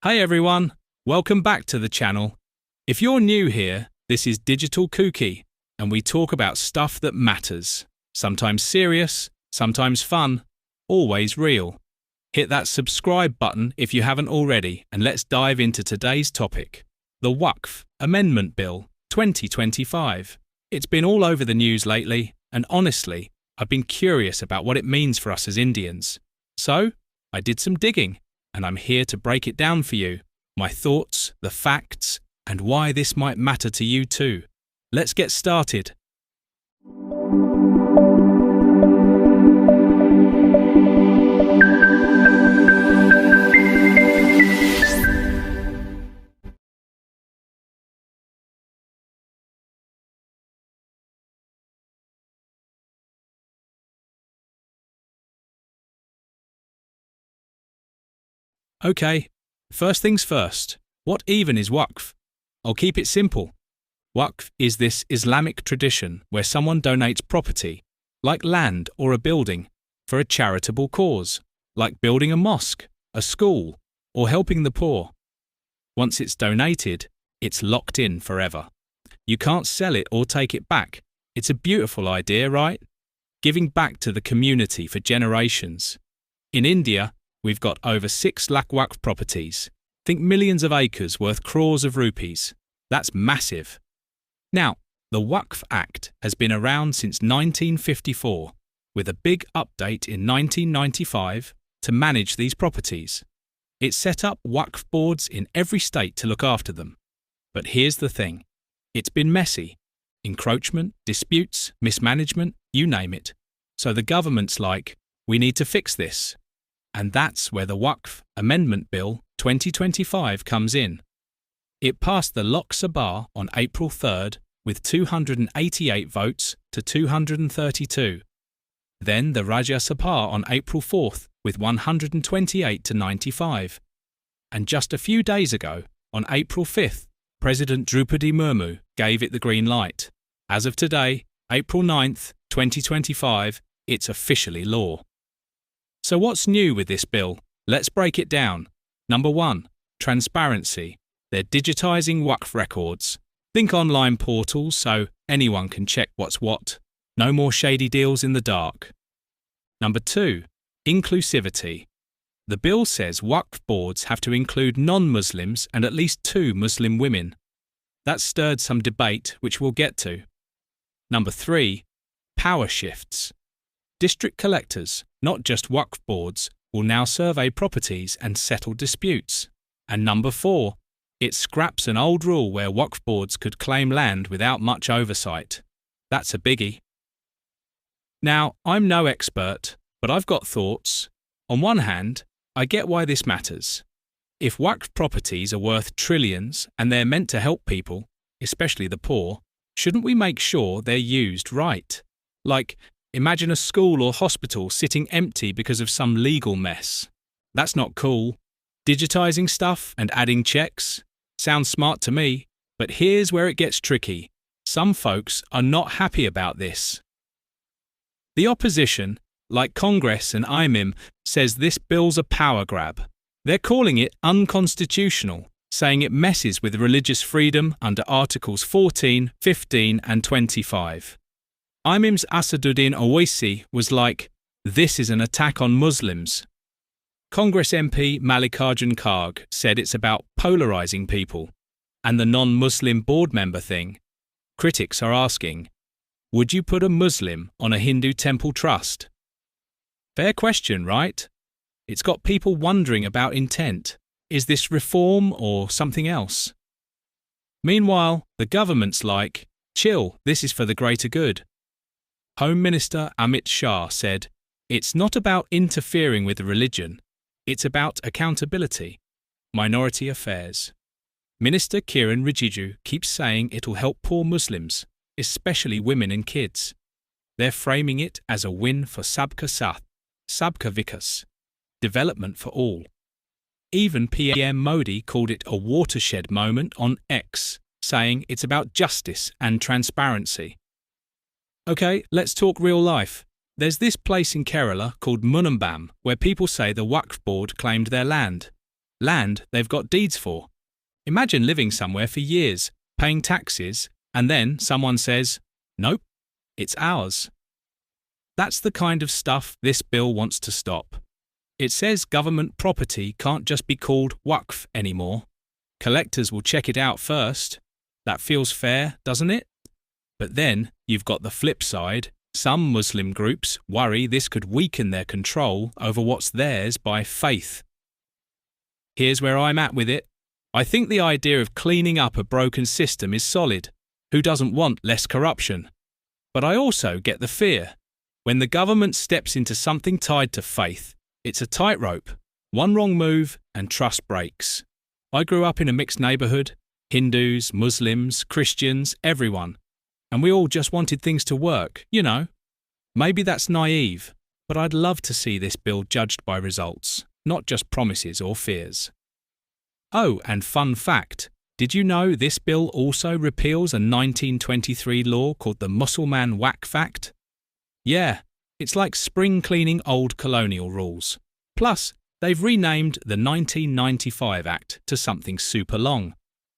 Hey everyone, welcome back to the channel. If you're new here, this is Digital Kooky, and we talk about stuff that matters. Sometimes serious, sometimes fun, always real. Hit that subscribe button if you haven't already, and let's dive into today's topic. The WAQF Amendment Bill 2025. It's been all over the news lately, and honestly, I've been curious about what it means for us as Indians. So, I did some digging, and I'm here to break it down for you. My thoughts, the facts, and why this might matter to you too. Let's get started. Okay, first things first. What even is WAQF? I'll keep it simple. WAQF is this Islamic tradition where someone donates property, like land or a building, for a charitable cause, like building a mosque, a school, or helping the poor. Once it's donated, it's locked in forever. You can't sell it or take it back. It's a beautiful idea, right? Giving back to the community for generations. In India, we've got over 6 lakh WAQF properties. Think millions of acres worth crores of rupees. That's massive. Now, the WAQF Act has been around since 1954, with a big update in 1995 to manage these properties. It set up WAQF boards in every state to look after them. But here's the thing. It's been messy. Encroachment, disputes, mismanagement, you name it. So the government's like, we need to fix this. And that's where the WAQF Amendment Bill 2025 comes in. It passed the Lok Sabha on April 3rd with 288 votes to 232. Then the Rajya Sabha on April 4th with 128 to 95. And just a few days ago, on April 5th, President Drupadi Murmu gave it the green light. As of today, April 9th, 2025, it's officially law. So what's new with this bill? Let's break it down. Number 1, transparency. They're digitising WAQF records. Think online portals so anyone can check what's what. No more shady deals in the dark. Number 2, inclusivity. The bill says WAQF boards have to include non-Muslims and at least 2 Muslim women. That stirred some debate, which we'll get to. Number 3, power shifts. District collectors, not just WAQF boards, will now survey properties and settle disputes. And number 4, it scraps an old rule where WAQF boards could claim land without much oversight. That's a biggie. Now, I'm no expert, but I've got thoughts. On one hand, I get why this matters. If WAQF properties are worth trillions and they're meant to help people, especially the poor, shouldn't we make sure they're used right? Like, imagine a school or hospital sitting empty because of some legal mess. That's not cool. Digitising stuff and adding checks? Sounds smart to me, but here's where it gets tricky. Some folks are not happy about this. The opposition, like Congress and IMIM, says this bill's a power grab. They're calling it unconstitutional, saying it messes with religious freedom under Articles 14, 15 and 25. IMIM's Asaduddin Owaisi was like, this is an attack on Muslims. Congress MP Mallikarjun Kharge said it's about polarising people. And the non-Muslim board member thing. Critics are asking, would you put a Muslim on a Hindu temple trust? Fair question, right? It's got people wondering about intent. Is this reform or something else? Meanwhile, the government's like, chill, this is for the greater good. Home Minister Amit Shah said, it's not about interfering with religion, it's about accountability. Minority affairs. Minister Kiran Rijiju keeps saying it'll help poor Muslims, especially women and kids. They're framing it as a win for Sabka Sath, Sabka Vikas, development for all. Even PM Modi called it a watershed moment on X, saying it's about justice and transparency. Okay, let's talk real life. There's this place in Kerala called Munambam where people say the WAQF board claimed their land. Land they've got deeds for. Imagine living somewhere for years, paying taxes, and then someone says, "Nope, it's ours." That's the kind of stuff this bill wants to stop. It says government property can't just be called WAQF anymore. Collectors will check it out first. That feels fair, doesn't it? But then you've got the flip side. Some Muslim groups worry this could weaken their control over what's theirs by faith. Here's where I'm at with it. I think the idea of cleaning up a broken system is solid. Who doesn't want less corruption? But I also get the fear. When the government steps into something tied to faith, it's a tightrope. One wrong move and trust breaks. I grew up in a mixed neighbourhood. Hindus, Muslims, Christians, everyone. And we all just wanted things to work, you know. Maybe that's naive, but I'd love to see this bill judged by results, not just promises or fears. Oh, and fun fact, did you know this bill also repeals a 1923 law called the Mussalman WAQF Act? Yeah, it's like spring cleaning old colonial rules. Plus, they've renamed the 1995 Act to something super long.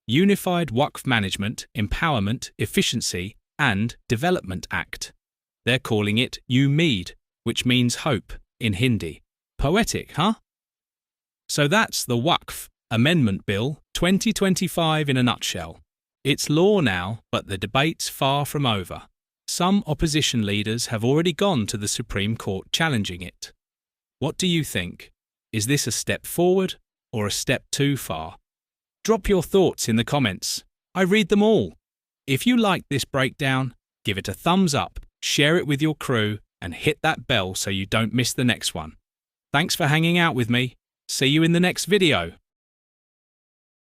Unified WAQF Management, Empowerment, Efficiency and Development Act. They're calling it UMEED, which means hope in Hindi. Poetic, huh? So that's the WAQF Amendment Bill 2025 in a nutshell. It's law now, but the debate's far from over. Some opposition leaders have already gone to the Supreme Court challenging it. What do you think? Is this a step forward or a step too far? Drop your thoughts in the comments. I read them all. If you liked this breakdown, give it a thumbs up, share it with your crew, and hit that bell so you don't miss the next one. Thanks for hanging out with me. See you in the next video.